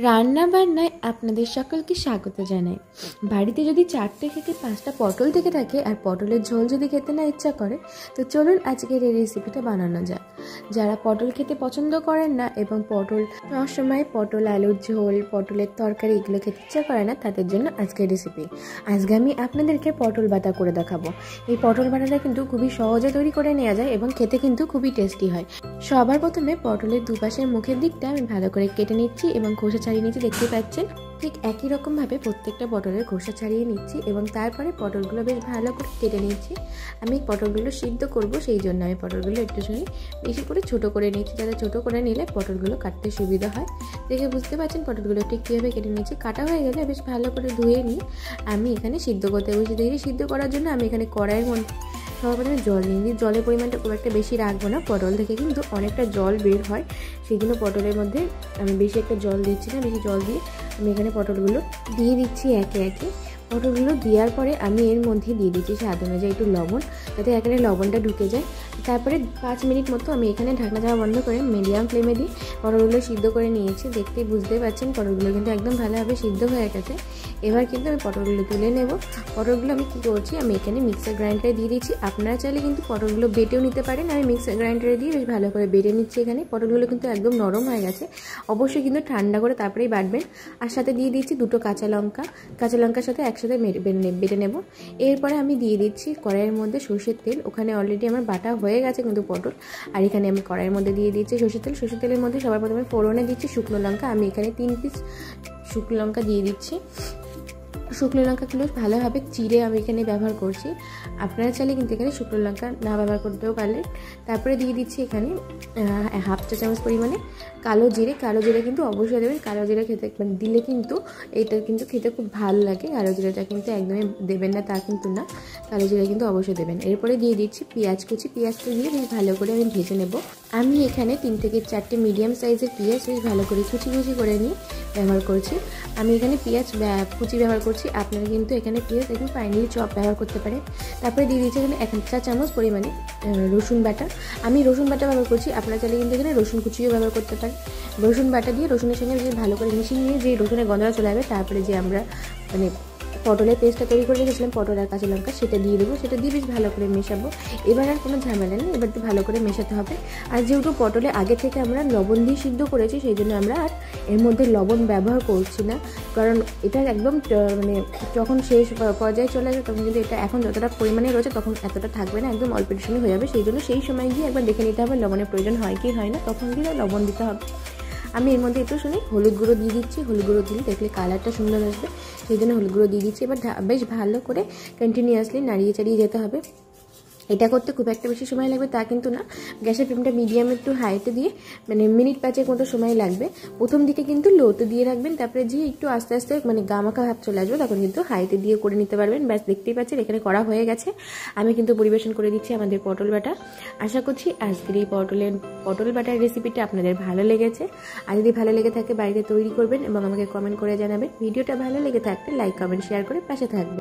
রান্না বান্নায় আপনাদের সকলকে স্বাগত জানাই। বাড়িতে যদি 4টে থেকে 5টা পটল থেকে থাকে আর পটলের ঝোল যদি খেতে না ইচ্ছা করে, তো চলুন আজকের এই রেসিপিটা বানানো যাক। যারা পটল খেতে পছন্দ করেন না এবং পটল সবসময় পটল আলুর ঝোল, পটলের তরকারি এগুলো খেতে ইচ্ছা করে না, তাদের জন্য আজকের রেসিপি। আজকে আমি আপনাদেরকে পটল বাটা করে দেখাবো। এই পটল বাটাটা কিন্তু খুবই সহজে তৈরি করে নেওয়া যায় এবং খেতে কিন্তু খুবই টেস্টি হয়। সবার প্রথমে পটলের দুপাশের মুখের দিকটা আমি ভালো করে কেটে নিচ্ছি এবং খোসা ছাড়িয়ে নিচ্ছি, দেখতে পাচ্ছেন। ঠিক একই রকমভাবে প্রত্যেকটা পটলের খোসা ছাড়িয়ে নিচ্ছি এবং তারপরে পটলগুলো বেশ ভালো করে কেটে নিচ্ছি। আমি পটলগুলো সিদ্ধ করব, সেই জন্য আমি পটলগুলো একটুখানি বেশি করে ছোটো করে নিচ্ছি, যাতে ছোটো করে নিলে পটলগুলো কাটতে সুবিধা হয়। দেখে বুঝতে পারছেন পটলগুলো ঠিক কীভাবে কেটে নিচ্ছি। কাটা হয়ে গেলে বেশ ভালো করে ধুয়ে নিই আমি এখানে সিদ্ধ করতে বসে দিয়েছি। সিদ্ধ করার জন্য আমি এখানে কড়াইয়ের মধ্যে সর্বপ্রথমে জল নিয়ে দিই। জলের পরিমাণটা খুব একটা বেশি রাখবো না, পটল থেকে কিন্তু অনেকটা জল বের হয়, সেই জন্য পটলের মধ্যে আমি বেশি একটা জল দিচ্ছি না। বেশি জল দিয়ে আমি এখানে পটলগুলো দিয়ে দিচ্ছি একে একে। পটলগুলো দেওয়ার পরে আমি এর মধ্যে দিয়ে দিচ্ছি স্বাদ অনুযায়ী একটু লবণ, যাতে এখানে লবণটা ঢুকে যায়। তারপরে 5 মিনিট মতো আমি এখানে ঢাকনা চাপা বন্ধ করে মিডিয়াম ফ্লেমে দিয়ে পটলগুলো সিদ্ধ করে নিয়েছি। দেখতেই বুঝতে পারছেন পটলগুলো কিন্তু একদম ভালোভাবে সিদ্ধ হয়ে গেছে। এবার কিন্তু আমি পটলগুলো তুলে নেব। পটলগুলো আমি কী করছি, আমি এখানে মিক্সার গ্রাইন্ডারে দিয়ে দিচ্ছি। আপনারা চাইলে কিন্তু পটলগুলো বেটেও নিতে পারেন। আমি মিক্সার গ্রাইন্ডারে দিয়ে বেশ ভালো করে বেটে নিচ্ছি। এখানে পটলগুলো কিন্তু একদম নরম হয়ে গেছে, অবশ্যই কিন্তু ঠান্ডা করে তারপরেই বাটবেন। আর সাথে দিয়ে দিচ্ছি 2টো কাঁচা লঙ্কার সাথে একসাথে বেটে নেব। এরপরে আমি দিয়ে দিচ্ছি কড়াইয়ের মধ্যে সর্ষের তেল। ওখানে অলরেডি আমার বাটা হয়ে গেছে কিন্তু পটল। আর এখানে আমি কড়াইয়ের মধ্যে দিয়ে দিচ্ছি সর্ষের তেলের মধ্যে সবার প্রথমে ফোড়নে দিচ্ছি শুকনো লঙ্কা। আমি এখানে 3 পিস শুকনো লঙ্কা দিয়ে দিচ্ছি। শুকনো লঙ্কাগুলো ভালোভাবে চিড়ে আমি এখানে ব্যবহার করছি। আপনারা চাইলে কিন্তু এখানে শুকনো লঙ্কা না ব্যবহার করতেও পারলেন। তারপরে দিয়ে দিচ্ছি এখানে 1/2 চা চামচ পরিমাণে কালো জিরে কিন্তু অবশ্যই দেবেন। কালো জিরে খেতে দিলে কিন্তু এটা কিন্তু খেতে খুব ভালো লাগে। কালো জিরেটা কিন্তু একদমই দেবেন না তা কিন্তু না, কালো জিরে কিন্তু অবশ্যই দেবেন। এরপরে দিয়ে দিচ্ছি পেঁয়াজটা দিয়ে বেশ ভালো করে আমি ভেজে নেব। আমি এখানে 3 থেকে 4টে মিডিয়াম সাইজের পেঁয়াজ বেশ ভালো করে কুচি করে নিয়ে ব্যবহার করছি। আমি এখানে পেঁয়াজ কুচি ব্যবহার করছি, আপনারা কিন্তু এখানে পেঁয়াজ একটু ফাইনালি চপ ব্যবহার করতে পারেন। তারপরে দিয়ে দিচ্ছি এখানে 1 চা চামচ পরিমাণে রসুন বাটা। আমি রসুন বাটা ব্যবহার করছি, আপনারা চাইলে কিন্তু এখানে রসুন কুচিও ব্যবহার করতে পারেন। রসুন বাটা দিয়ে রসুনের সঙ্গে বেশ ভালো করে মিশিয়ে নিয়ে যে রসুনের গন্ধটা চলে যাবে, তারপরে যে আমরা পটলের পেস্টটা তৈরি করে রেখেছিলাম পটল আর কাঁচা লঙ্কা, সেটা দিয়ে দেবো। সেটা দিয়ে বেশ ভালো করে মেশাবো। এবার আর কোনো ঝামেলা নেই, এবার তো ভালো করে মেশাতে হবে। আর যেহেতু পটলে আগে থেকে আমরা লবণ দিয়ে সিদ্ধ করেছি, সেই জন্য আমরা আর এর মধ্যে লবণ ব্যবহার করছি না, কারণ এটা একদম যখন শেষ পর্যায়ে চলে যাবে তখন কিন্তু এটা এখন যতটা পরিমাণে রয়েছে তখন এতটা থাকবে না, একদম অল্প একটু হয়ে যাবে। সেই জন্য সেই সময় গিয়ে একবার দেখে নিতে হবে লবণের প্রয়োজন হয় কি হয় না, তখন গিয়ে লবণ দিতে হবে। আমি এর মধ্যে একটু হলুদ গুঁড়ো দিয়ে দিচ্ছি। হলুদ গুঁড়ো দিলে দেখলে কালারটা সুন্দর আসবে, সেই জন্য হলুদ গুঁড়ো দিয়ে দিচ্ছি। এবার বেশ ভালো করে কন্টিনিউয়াসলি নাড়িয়ে চাড়িয়ে যেতে হবে। এটা করতে খুব একটা বেশি সময় লাগবে তা কিন্তু না। গ্যাসের ফ্লেমটা মিডিয়াম একটু হাইতে দিয়ে মিনিট 5 মতো সময় লাগবে। প্রথম দিকে কিন্তু লোতে দিয়ে রাখবেন, তারপরে যে একটু আস্তে আস্তে গামাখা ভাব চলে আসবে তখন কিন্তু হাইতে দিয়ে করে নিতে পারবেন। ব্যাস দেখতেই পাচ্ছেন এখানে করা হয়ে গেছে। আমি কিন্তু পরিবেশন করে দিচ্ছি আমাদের পটল বাটা। আশা করছি আজকের এই পটল বাটার রেসিপিটা আপনাদের ভালো লেগেছে। আর যদি ভালো লেগে থাকে বাড়িতে তৈরি করবেন এবং আমাকে কমেন্ট করে জানাবেন। ভিডিওটা ভালো লেগে থাকলে লাইক কমেন্ট শেয়ার করে পাশে থাকবেন।